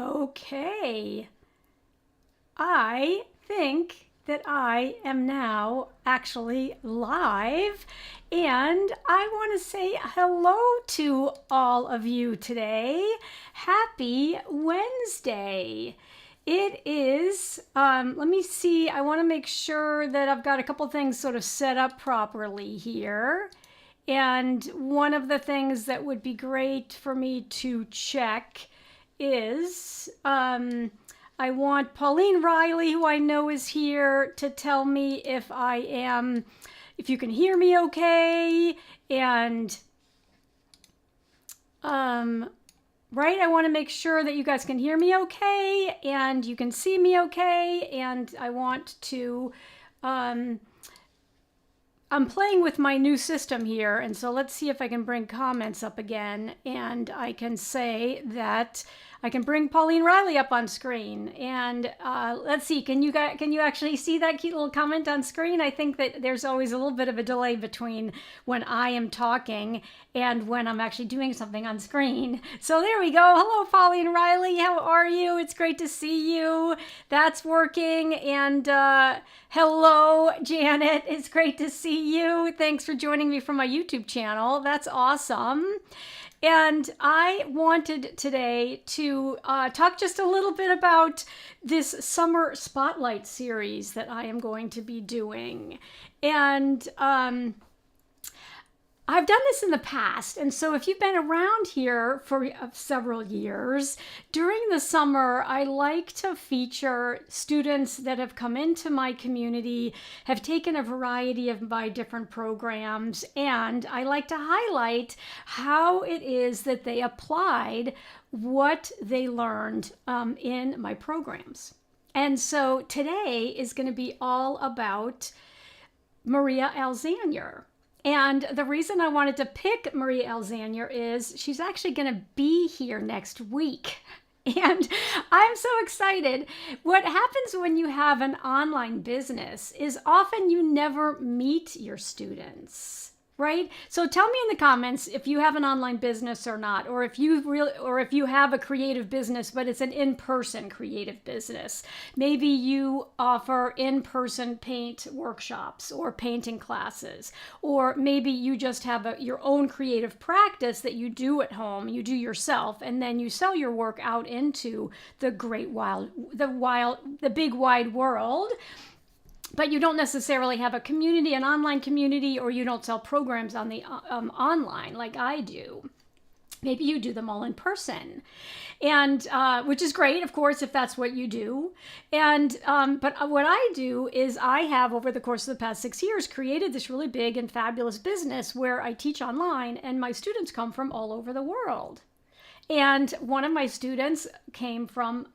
Okay, I think that I am now actually live, and I want to say hello to all of you today. Happy Wednesday. It is, let me see, I want to make sure that I've got a couple things sort of set up properly here. And one of the things that would be great for me to check is I want Pauline Riley, who I know is here, to tell me if you can hear me okay. And, right, I want to make sure that you guys can hear me okay and you can see me okay. And I want to, I'm playing with my new system here, and so let's see if I can bring comments up again, and I can say that I can bring Pauline Riley up on screen. And let's see, can you actually see that cute little comment on screen? I think that there's always a little bit of a delay between when I am talking and when I'm actually doing something on screen. So there we go. Hello, Pauline Riley. How are you? It's great to see you. That's working. And hello, Janet. It's great to see you. Thanks for joining me from my YouTube channel. That's awesome. And I wanted today to talk just a little bit about this summer spotlight series that I am going to be doing. And I've done this in the past, and so if you've been around here for several years, during the summer, I like to feature students that have come into my community, have taken a variety of my different programs, and I like to highlight how it is that they applied what they learned in my programs. And so today is going to be all about Maria Ahl-Zanier. And the reason I wanted to pick Maria Ahl-Zanier is she's actually going to be here next week. And I'm so excited. What happens when you have an online business is often you never meet your students. Right? So tell me in the comments if you have an online business or not, or if you have a creative business, but it's an in-person creative business. Maybe you offer in-person paint workshops or painting classes, or maybe you just have your own creative practice that you do at home, you do yourself, and then you sell your work out into the big wide world. But you don't necessarily have a community, an online community, or you don't sell programs on the online like I do. Maybe you do them all in person, and which is great, of course, if that's what you do. And but what I do is I have, over the course of the past 6 years, created this really big and fabulous business where I teach online, and my students come from all over the world. And one of my students came from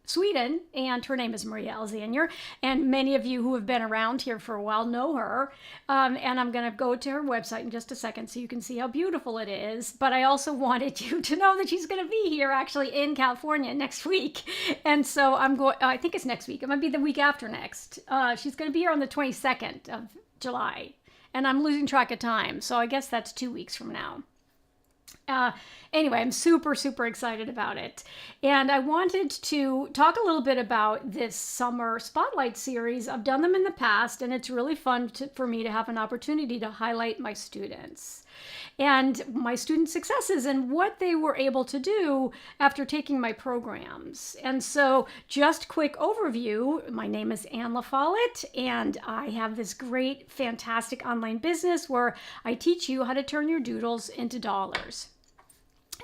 Sweden, and her name is Maria Ahl-Zanier, and many of you who have been around here for a while know her. And I'm going to go to her website in just a second so you can see how beautiful it is. But I also wanted you to know that she's going to be here actually in California next week. And so I think it's next week. It might be the week after next. She's going to be here on the 22nd of July. And I'm losing track of time, so I guess that's 2 weeks from now. Anyway, I'm super, super excited about it. And I wanted to talk a little bit about this summer spotlight series. I've done them in the past, and it's really fun for me to have an opportunity to highlight my students and my student successes and what they were able to do after taking my programs. And so just quick overview, my name is Ann LaFollette, and I have this great, fantastic online business where I teach you how to turn your doodles into dollars.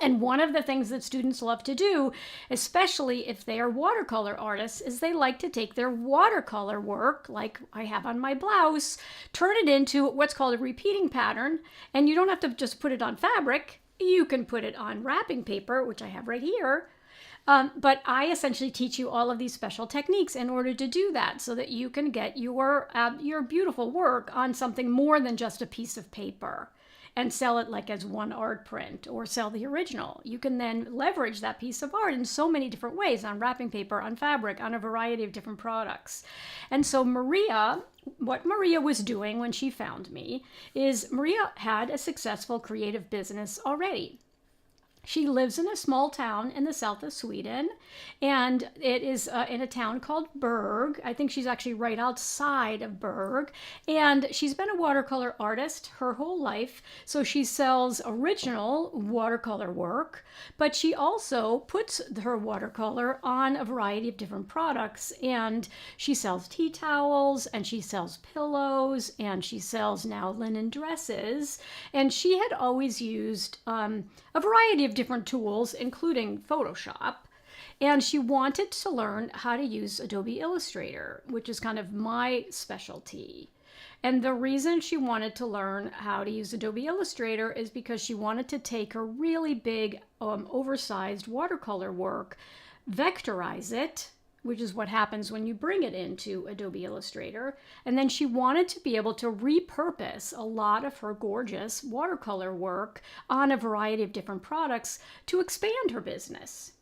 And one of the things that students love to do, especially if they are watercolor artists, is they like to take their watercolor work, like I have on my blouse, turn it into what's called a repeating pattern. And you don't have to just put it on fabric. You can put it on wrapping paper, which I have right here. But I essentially teach you all of these special techniques in order to do that so that you can get your beautiful work on something more than just a piece of paper and sell it like as one art print or sell the original. You can then leverage that piece of art in so many different ways, on wrapping paper, on fabric, on a variety of different products. And so what Maria was doing when she found me is Maria had a successful creative business already. She lives in a small town in the south of Sweden, and it is in a town called Berg. I think she's actually right outside of Berg, and she's been a watercolor artist her whole life, so she sells original watercolor work, but she also puts her watercolor on a variety of different products, and she sells tea towels, and she sells pillows, and she sells now linen dresses, and she had always used a variety of different tools, including Photoshop. And she wanted to learn how to use Adobe Illustrator, which is kind of my specialty. And the reason she wanted to learn how to use Adobe Illustrator is because she wanted to take her really big, oversized watercolor work, vectorize it, which is what happens when you bring it into Adobe Illustrator. And then she wanted to be able to repurpose a lot of her gorgeous watercolor work on a variety of different products to expand her business.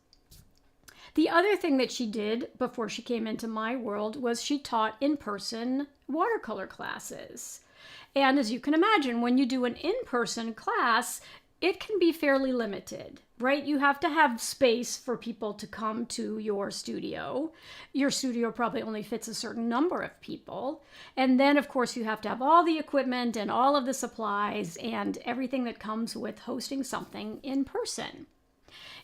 The other thing that she did before she came into my world was she taught in-person watercolor classes. And as you can imagine, when you do an in-person class, it can be fairly limited, right? You have to have space for people to come to your studio. Your studio probably only fits a certain number of people. And then, of course, you have to have all the equipment and all of the supplies and everything that comes with hosting something in person.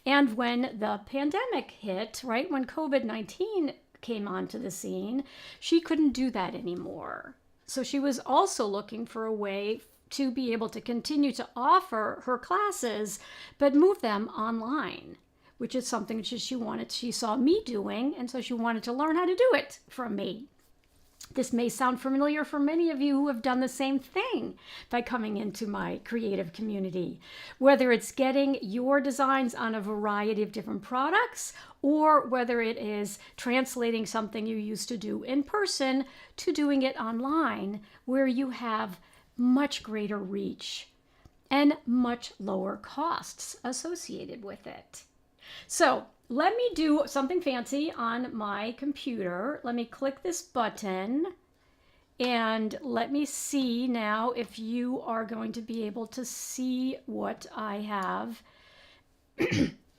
And when the pandemic hit, right, when COVID-19 came onto the scene, she couldn't do that anymore. So she was also looking for a way to be able to continue to offer her classes, but move them online, which is something she saw me doing, and so she wanted to learn how to do it from me. This may sound familiar for many of you who have done the same thing by coming into my creative community, whether it's getting your designs on a variety of different products, or whether it is translating something you used to do in person to doing it online, where you have much greater reach and much lower costs associated with it. So let me do something fancy on my computer. Let me click this button and let me see now if you are going to be able to see what I have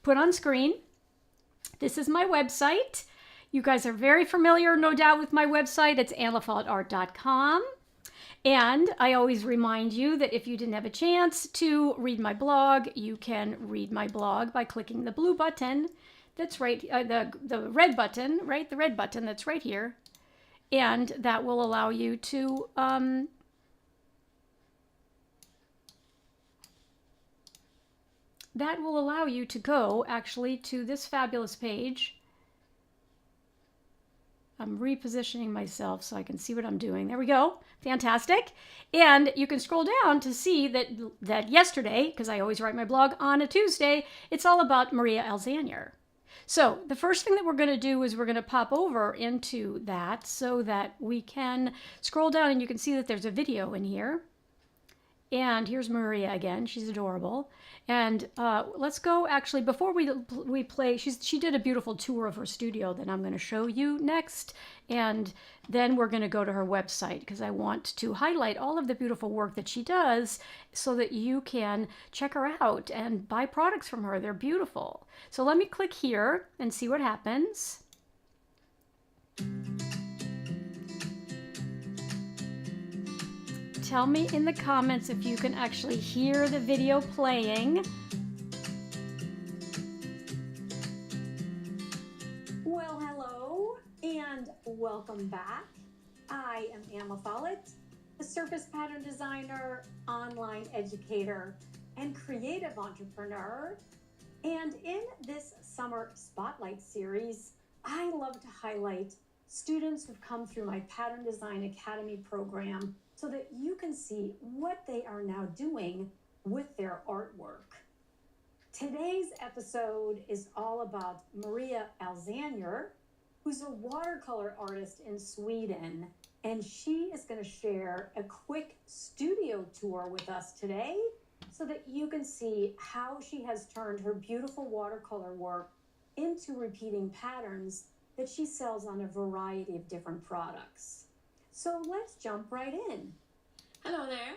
put on screen. This is my website. You guys are very familiar, no doubt, with my website. It's AnnaFollettArt.com. And I always remind you that if you didn't have a chance to read my blog, you can read my blog by clicking the blue button that's right, the red button, right? The red button that's right here. And that will allow you to go actually to this fabulous page. I'm repositioning myself so I can see what I'm doing. There we go. Fantastic. And you can scroll down to see that yesterday, because I always write my blog on a Tuesday, it's all about Maria Ahl-Zanier. So the first thing that we're going to do is we're going to pop over into that so that we can scroll down and you can see that there's a video in here. And here's Maria again. She's adorable. And let's go, actually, before we play, she did a beautiful tour of her studio that I'm going to show you next. And then we're going to go to her website because I want to highlight all of the beautiful work that she does so that you can check her out and buy products from her. They're beautiful. So let me click here and see what happens. Tell me in the comments if you can actually hear the video playing. Well, hello and welcome back. I am Anna Follett, a surface pattern designer, online educator, and creative entrepreneur. And in this summer spotlight series, I love to highlight students who've come through my Pattern Design Academy program so that you can see what they are now doing with their artwork. Today's episode is all about Maria Ahl-Zanier, who's a watercolor artist in Sweden, and she is going to share a quick studio tour with us today so that you can see how she has turned her beautiful watercolor work into repeating patterns that she sells on a variety of different products. So let's jump right in. Hello there.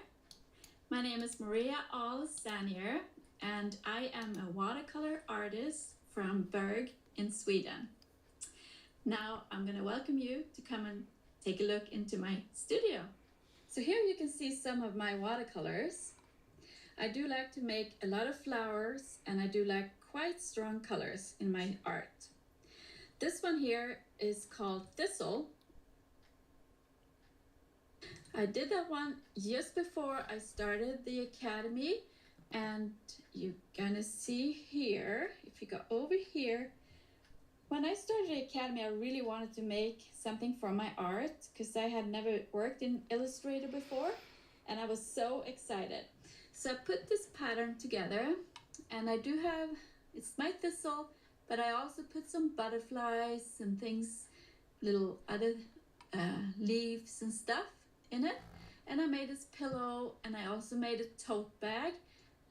My name is Maria Ahl-Zanier, and I am a watercolor artist from Berg in Sweden. Now I'm going to welcome you to come and take a look into my studio. So here you can see some of my watercolors. I do like to make a lot of flowers, and I do like quite strong colors in my art. This one here is called Thistle. I did that one just before I started the academy, and you're gonna see here, if you go over here, when I started the academy, I really wanted to make something for my art because I had never worked in Illustrator before, and I was so excited. So I put this pattern together, and I do have, it's my thistle, but I also put some butterflies and things, little other leaves and stuff in it. And I made this pillow, and I also made a tote bag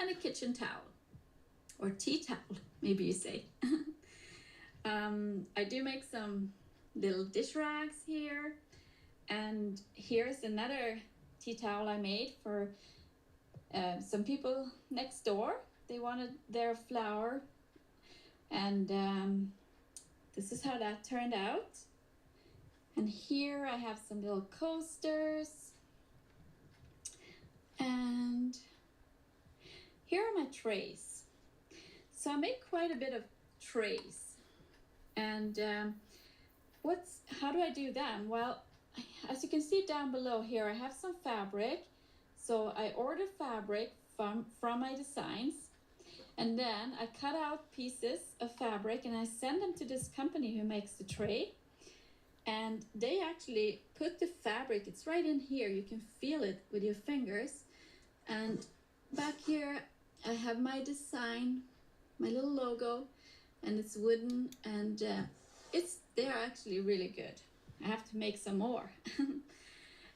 and a kitchen towel, or tea towel, maybe you say. I do make some little dish rags here, and here's another tea towel I made for some people next door. They wanted their flower, and this is how that turned out. And here I have some little coasters, and here are my trays. So I make quite a bit of trays, and how do I do them? Well, as you can see down below here, I have some fabric. So I order fabric from my designs, and then I cut out pieces of fabric and I send them to this company who makes the tray. And they actually put the fabric, it's right in here, you can feel it with your fingers. And back here I have my design, my little logo, and it's wooden, and they're actually really good. I have to make some more.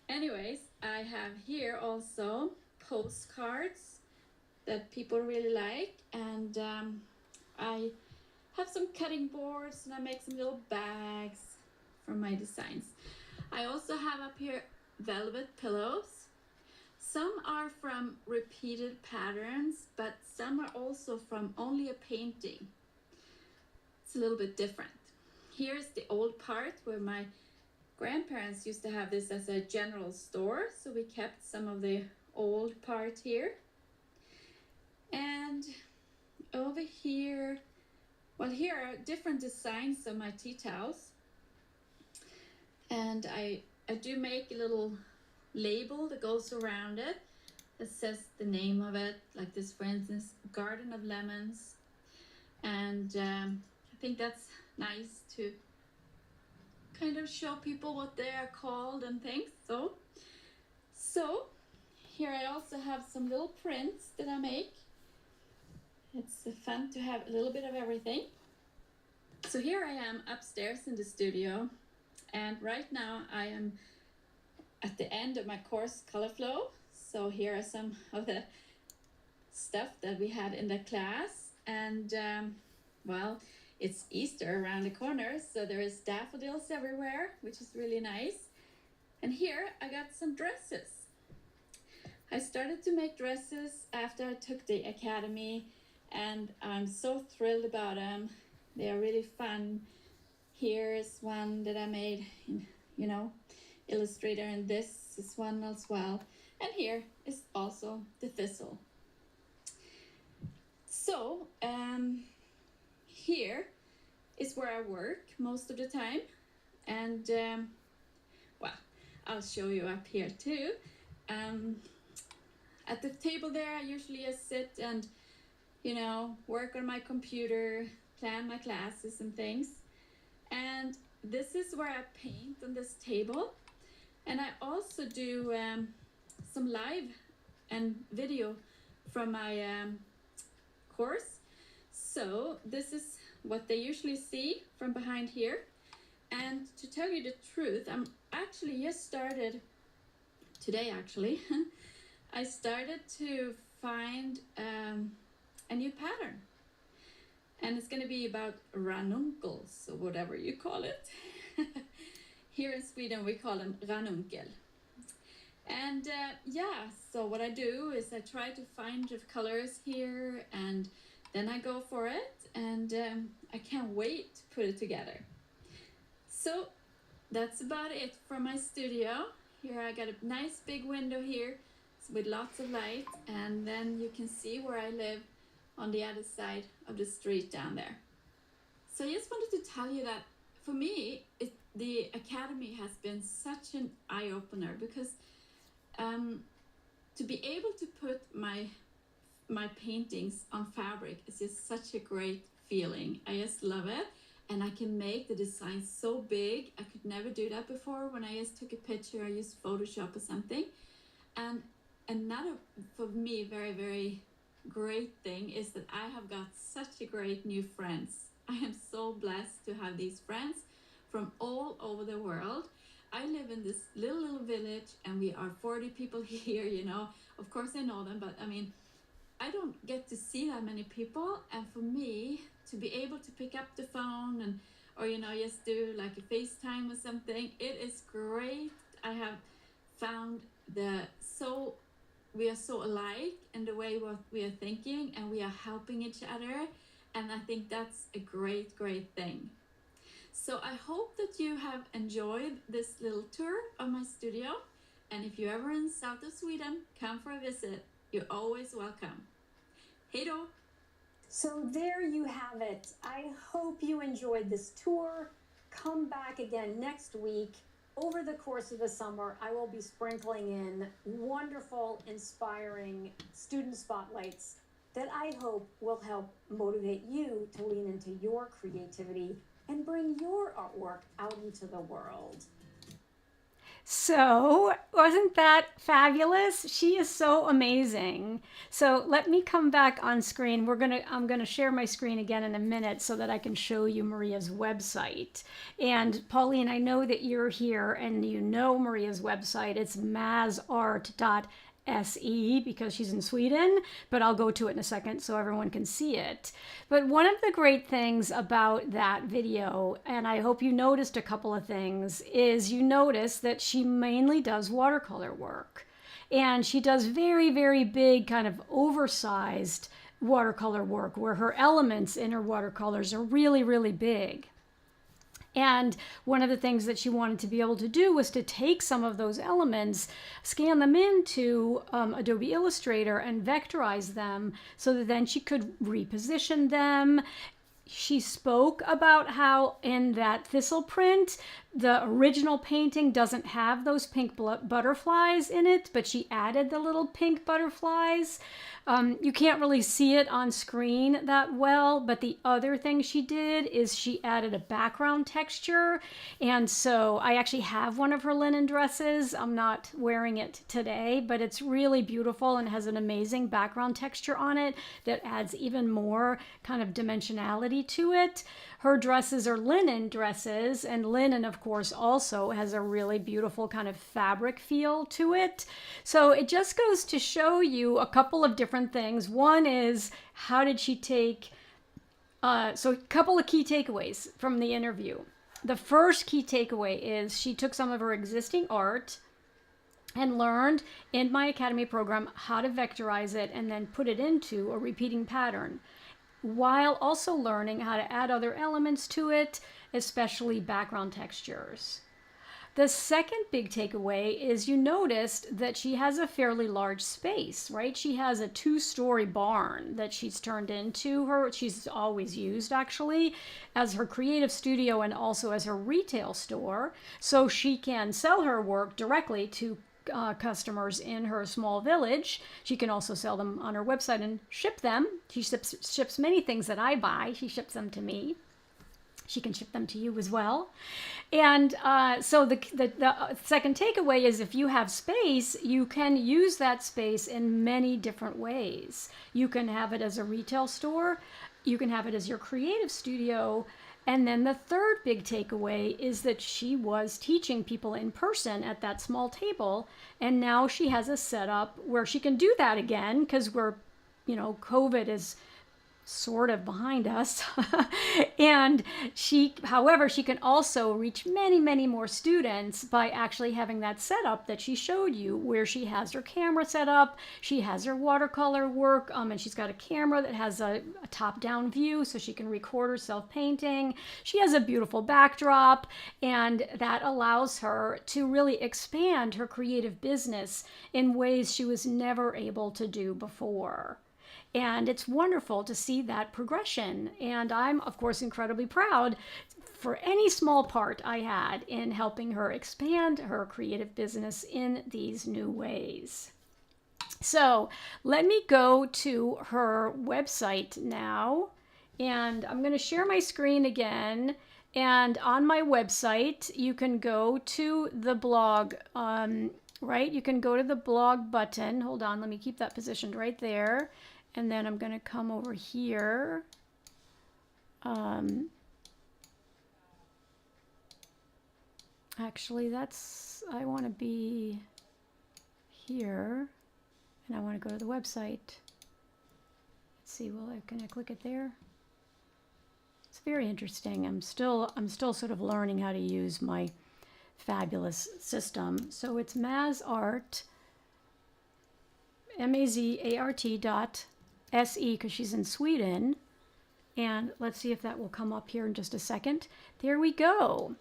Anyways, I have here also postcards that people really like, and I have some cutting boards, and I make some little bags from my designs. I also have up here velvet pillows. Some are from repeated patterns, but some are also from only a painting. It's a little bit different. Here's the old part where my grandparents used to have this as a general store, so we kept some of the old part here. And over here, well, here are different designs of my tea towels. And I do make a little label that goes around it that says the name of it, like this, for instance, Garden of Lemons. And I think that's nice to kind of show people what they are called and things. So here I also have some little prints that I make. It's fun to have a little bit of everything. So here I am upstairs in the studio, and right now I am at the end of my course Color Flow. So here are some of the stuff that we had in the class, and well, it's Easter around the corner, so there is daffodils everywhere, which is really nice. And here I got some dresses. I started to make dresses after I took the academy, and I'm so thrilled about them. They are really fun. Here's one that I made in, Illustrator, and this is one as well. And here is also the thistle. So here is where I work most of the time, and well, I'll show you up here too. At the table there I usually just sit and work on my computer, plan my classes and things. And this is where I paint on this table, and I also do some live and video from my course. So this is what they usually see from behind here. And to tell you the truth, I'm actually just started today actually. I started to find a new pattern, and it's going to be about ranuncles, or whatever you call it. Here in Sweden we call them ranunkel. And yeah, so what I do is I try to find the colors here, and then I go for it, and I can't wait to put it together. So that's about it from my studio. Here I got a nice big window here with lots of light, and then you can see where I live on the other side of the street down there. So I just wanted to tell you that for me, the Academy has been such an eye-opener, because to be able to put my paintings on fabric is just such a great feeling. I just love it. And I can make the design so big. I could never do that before. When I just took a picture, I used Photoshop or something. And another, for me, very, very great thing is that I have got such a great new friends. I am so blessed to have these friends from all over the world. I live in this little village, and we are 40 people here, you know. Of course I know them, but I mean, I don't get to see that many people. And for me to be able to pick up the phone and, or, you know, just do like a FaceTime or something, it is great. I have found we are so alike in the way what we are thinking, and we are helping each other. And I think that's a great thing. So I hope that you have enjoyed this little tour of my studio. And if you're ever in south of Sweden, come for a visit. You're always welcome. Hej då! So there you have it. I hope you enjoyed this tour. Come back again next week. Over the course of the summer, I will be sprinkling in wonderful, inspiring student spotlights that I hope will help motivate you to lean into your creativity and bring your artwork out into the world. So, wasn't that fabulous? She is so amazing. So let me come back on screen. I'm gonna share my screen again in a minute so that I can show you Maria's website. And Pauline, I know that you're here and you know Maria's website. It's mazart.se because she's in Sweden, but I'll go to it in a second so everyone can see it. But one of the great things about that video, and I hope you noticed a couple of things, is you notice that she mainly does watercolor work. And she does very, very big, kind of oversized watercolor work where her elements in her watercolors are really, really big. And one of the things that she wanted to be able to do was to take some of those elements, scan them into Adobe Illustrator and vectorize them so that then she could reposition them. She spoke about how in that thistle print, the original painting doesn't have those pink butterflies in it, but she added the little pink butterflies. You can't really see it on screen that well, but the other thing she did is she added a background texture. And so I actually have one of her linen dresses. I'm not wearing it today, but it's really beautiful and has an amazing background texture on it that adds even more kind of dimensionality to it. Her dresses are linen dresses, and linen, of course, also has a really beautiful kind of fabric feel to it. So it just goes to show you a couple of different things. One is, how did she take, so a couple of key takeaways from the interview. The first key takeaway is she took some of her existing art and learned in my Academy program how to vectorize it and then put it into a repeating pattern, while also learning how to add other elements to it, especially background textures. The second big takeaway is you noticed that she has a fairly large space, right? She has a 2-story barn that she's turned into she's always used actually as her creative studio and also as her retail store, so she can sell her work directly to customers in her small village. She can also sell them on her website and ship them. She ships many things that I buy. She ships them to me. She can ship them to you as well. And so the second takeaway is, if you have space, you can use that space in many different ways. You can have it as a retail store. You can have it as your creative studio. And then the third big takeaway is that she was teaching people in person at that small table, and now she has a setup where she can do that again, because COVID is sort of behind us. And however, she can also reach many, many more students by actually having that setup that she showed you, where she has her camera set up, she has her watercolor work, and she's got a camera that has a top-down view so she can record herself painting. She has a beautiful backdrop, and that allows her to really expand her creative business in ways she was never able to do before. And it's wonderful to see that progression. And I'm, of course, incredibly proud for any small part I had in helping her expand her creative business in these new ways. So let me go to her website now. And I'm going to share my screen again. And on my website, you can go to the blog, right? You can go to the blog button. Hold on, let me keep that positioned right there. And then I'm going to come over here. Actually, I want to be here. And I want to go to the website. Let's see, can I click it there? It's very interesting. I'm still sort of learning how to use my fabulous system. So it's Mazart, MAZART.se, because she's in Sweden. And let's see if that will come up here in just a second. There we go.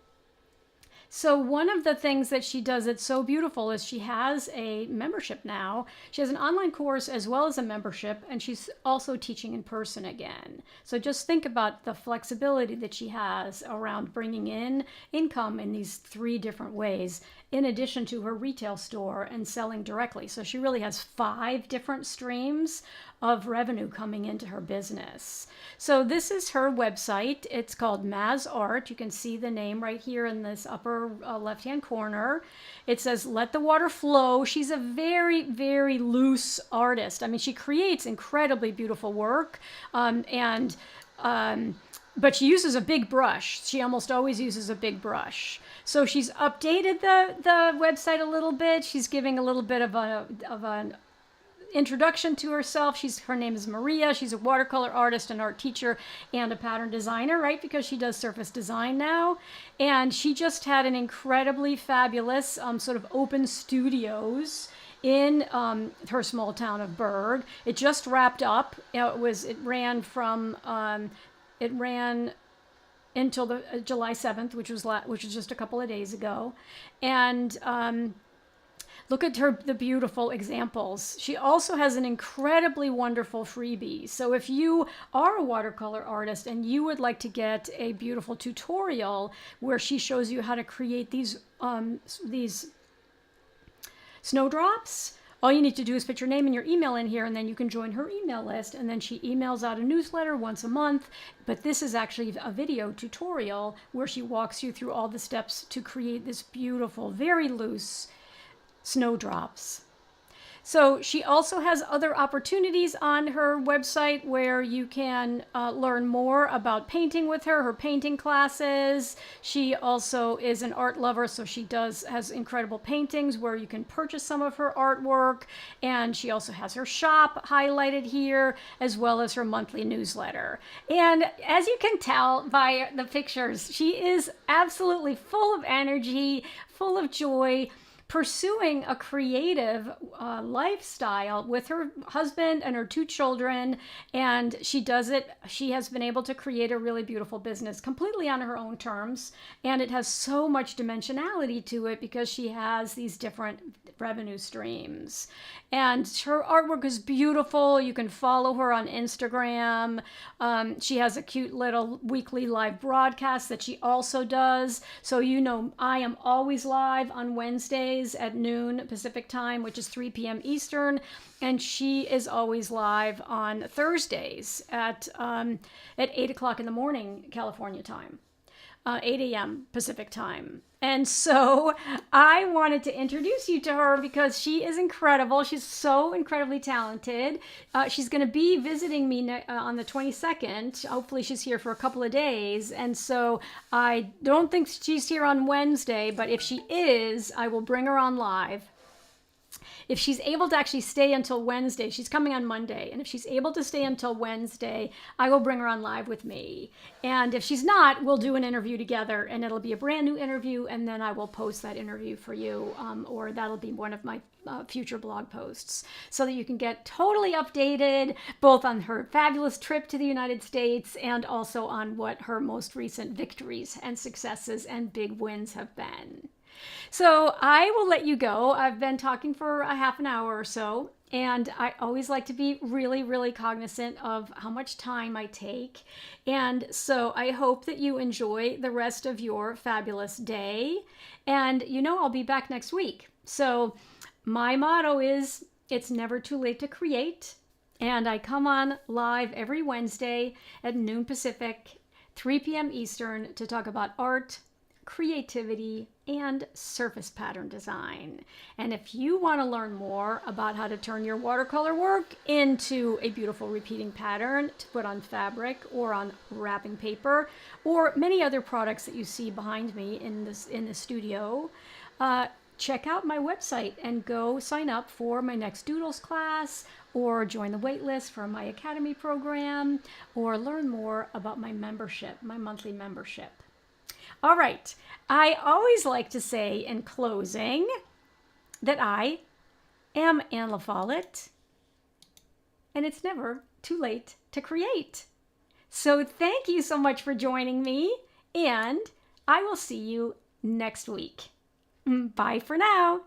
So one of the things that she does that's so beautiful is she has a membership now. She has an online course as well as a membership, and she's also teaching in person again. So just think about the flexibility that she has around bringing in income in these 3 different ways, in addition to her retail store and selling directly. So she really has 5 different streams of revenue coming into her business. So this is her website. It's called Mazart. You can see the name right here in this upper left-hand corner. It says, "Let the water flow." She's a very, very loose artist. I mean, she creates incredibly beautiful work, but she uses a big brush. She almost always uses a big brush. So she's updated the website a little bit. She's giving a little bit of an introduction to herself. Her name is Maria. She's a watercolor artist, an art teacher, and a pattern designer, right? Because she does surface design now. And she just had an incredibly fabulous sort of open studios in her small town of Berg. It just wrapped up. It ran until the July 7th, which was just a couple of days ago. And look at the beautiful examples. She also has an incredibly wonderful freebie. So if you are a watercolor artist and you would like to get a beautiful tutorial where she shows you how to create these snowdrops, all you need to do is put your name and your email in here, and then you can join her email list. And then she emails out a newsletter once a month. But this is actually a video tutorial where she walks you through all the steps to create this beautiful, very loose snowdrops. So she also has other opportunities on her website where you can learn more about painting with her painting classes. She also is an art lover, so she has incredible paintings where you can purchase some of her artwork. And she also has her shop highlighted here, as well as her monthly newsletter. And as you can tell by the pictures, she is absolutely full of energy, full of joy, pursuing a creative lifestyle with her husband and her 2 children. And she has been able to create a really beautiful business completely on her own terms. And it has so much dimensionality to it because she has these different revenue streams. And her artwork is beautiful. You can follow her on Instagram. She has a cute little weekly live broadcast that she also does. So I am always live on Wednesdays at noon Pacific time, which is 3 p.m. Eastern, and she is always live on Thursdays at 8 o'clock in the morning California time, 8 a.m. Pacific time. And so I wanted to introduce you to her because she is incredible. She's so incredibly talented. She's going to be visiting me on the 22nd. Hopefully she's here for a couple of days. And so I don't think she's here on Wednesday, but if she is, I will bring her on live. if she's able to actually stay until Wednesday, she's coming on Monday, and if she's able to stay until Wednesday, I will bring her on live with me. And if she's not, we'll do an interview together, and it'll be a brand new interview, and then I will post that interview for you, or that'll be one of my future blog posts, so that you can get totally updated both on her fabulous trip to the United States and also on what her most recent victories and successes and big wins have been. So I will let you go. I've been talking for a half an hour or so, and I always like to be really, really cognizant of how much time I take. And so I hope that you enjoy the rest of your fabulous day. And I'll be back next week. So my motto is, it's never too late to create. And I come on live every Wednesday at noon Pacific, 3 p.m. Eastern to talk about art, creativity, and surface pattern design. And if you want to learn more about how to turn your watercolor work into a beautiful repeating pattern to put on fabric or on wrapping paper, or many other products that you see behind me in the studio, check out my website and go sign up for my next Doodles class, or join the waitlist for my Academy program, or learn more about my membership, my monthly membership. All right, I always like to say in closing that I am Ahl Follett, and it's never too late to create. So thank you so much for joining me, and I will see you next week. Bye for now.